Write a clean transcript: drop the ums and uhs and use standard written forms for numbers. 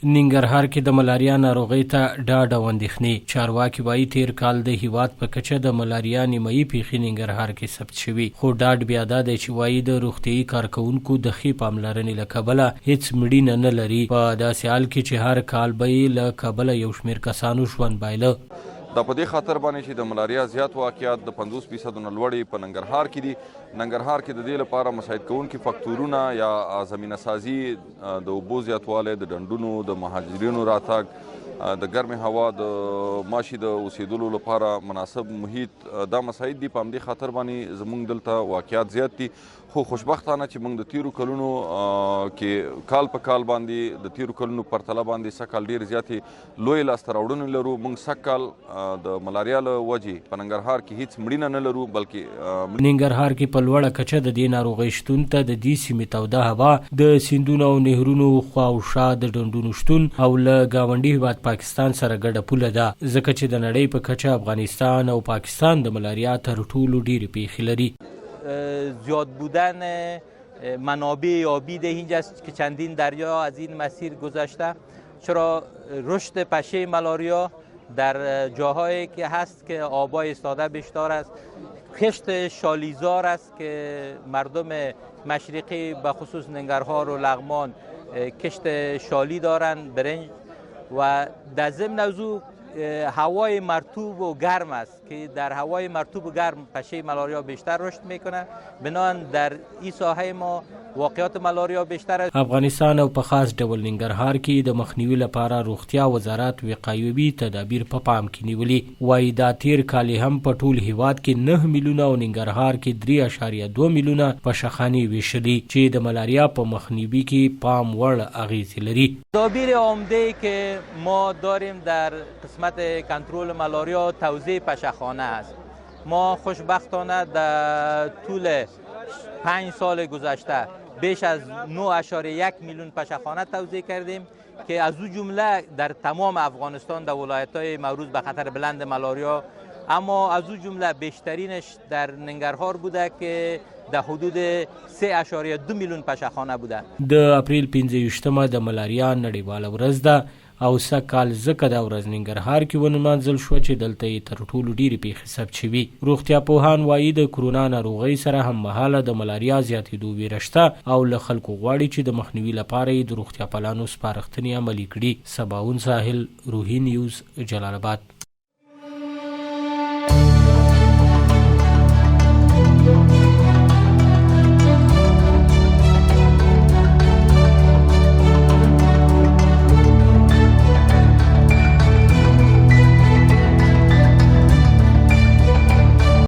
ننګرهار کې د ملاریا ناروغۍ ته ډاډ او اندېښنې. چارواکي وایي تیر کال د هیواد په کچه د ملاریا نیمایي پیښې ننګرهار کې ثبت شوي، خو ډاډ بیا دا دی چې وایي د روغتیایي کارکوونکو د ښې پاملرنې له کبله هیڅ مړینه نه لري، په داسې حال کې چې هر کال به یې له کبله یو شمېر کسانو ژوند بایله. دا په دې خاطر باندې چې د ملاریا زیات واقعیات د 50% نه لوړې په ننګرهار کې دي. ننګرهار کې د دې لپاره مساعد کوونکي فکتورونه یا زمینه سازي، د اوبو زیاتوالی، د ډنډونو د مهاجرینو راتګ، د ګرمې هوا، د ماشي د اوسېدلو لپاره مناسب محیط، دا مساعد دي. په همدې خاطر باندې زموږ دلته واقعیات زیات دي. خو خوشبختانه چې موږ د تیرو کلونو کې کال په کال باندې د تیرو کلونو پرتله باندې سږ کال ډېرې زیاتې لویې لاسته راوړنې لرو. موږ سږ کال د ملاریا له وجې په ننګرهار کې هیڅ مړینه نه لرو، بلکې ننګرهار کې په لوړه کچه د دې ناروغۍ شتون ته د دې سیمې توده هوا، د سیندونو او نهرونو خوا او شا د ډنډونو شتون او له ګاونډي هیواد پاکستان سره ګډه پوله ده، ځکه چې د نړۍ په کچه افغانستان او پاکستان د ملاریا تر ټولو ډېرې پیښې لري. زیاد بودن منابع آبی ده اینجاست که چندین دریا از این مسیر گذشته، چرا رشد پشه ملاریا در جاهایی که هست که آبای ایستاده بیشتر است، کشت شالیزار است که مردم مشرقی به خصوص ننگرهار و لغمان کشت شالی دارند، برنج، و در ضمن از او هوای مرطوب و گرم است که در هوای مرطوب و گرم پشه ملاریا بیشتر رشد میکنه. بنابراین در این ساحه ما واقعات ملاریا بیشتر است. افغانستان او په خاص ډول ننګرهار کې د مخنیوي لپاره روغتیا وزارت وقایوي تدابیر په پام کې نیولي. وایي دا تیر کال هم په ټول هیواد کې 9 میلیونه او ننګرهار کې 3.2 میلیونه پشخانې ویشلي چې د ملاریا په مخنیوي کې پام وړ اغیزې لري. تدابیر عمده که ما داریم در قسمت کنترل ملاریا توزیع پشخانه است. ما خوشبختانه در طول 5 سال گذشته بیش از 9.1 میلیون پشخانه توزیع کردیم که از او جمله در تمام افغانستان در ولایت‌های معروض به خطر بلند ملاریا، اما از او جمله بیشترینش در ننگرهار بوده که در حدود 3.2 میلیون پشخانه بوده. د اپریل 15مه د ملاریا نړیواله ورځ ده او سږ کال ځکه دا ورځ ننګرهار کې ونمانځل شوه چې دلته یې تر ټولو ډېرې پیښې ثبت شوي. روغتیا پوهان وایي د کرونا ناروغۍ سره هم مهاله د ملاریا زیاتېدو ویره شته او له خلکو غواړي چې د مخنیوي لپاره یې د روغتیا پالانو سپارښتنې عملي کړي. سباون ساحل، روحي نیوز، جلال آباد.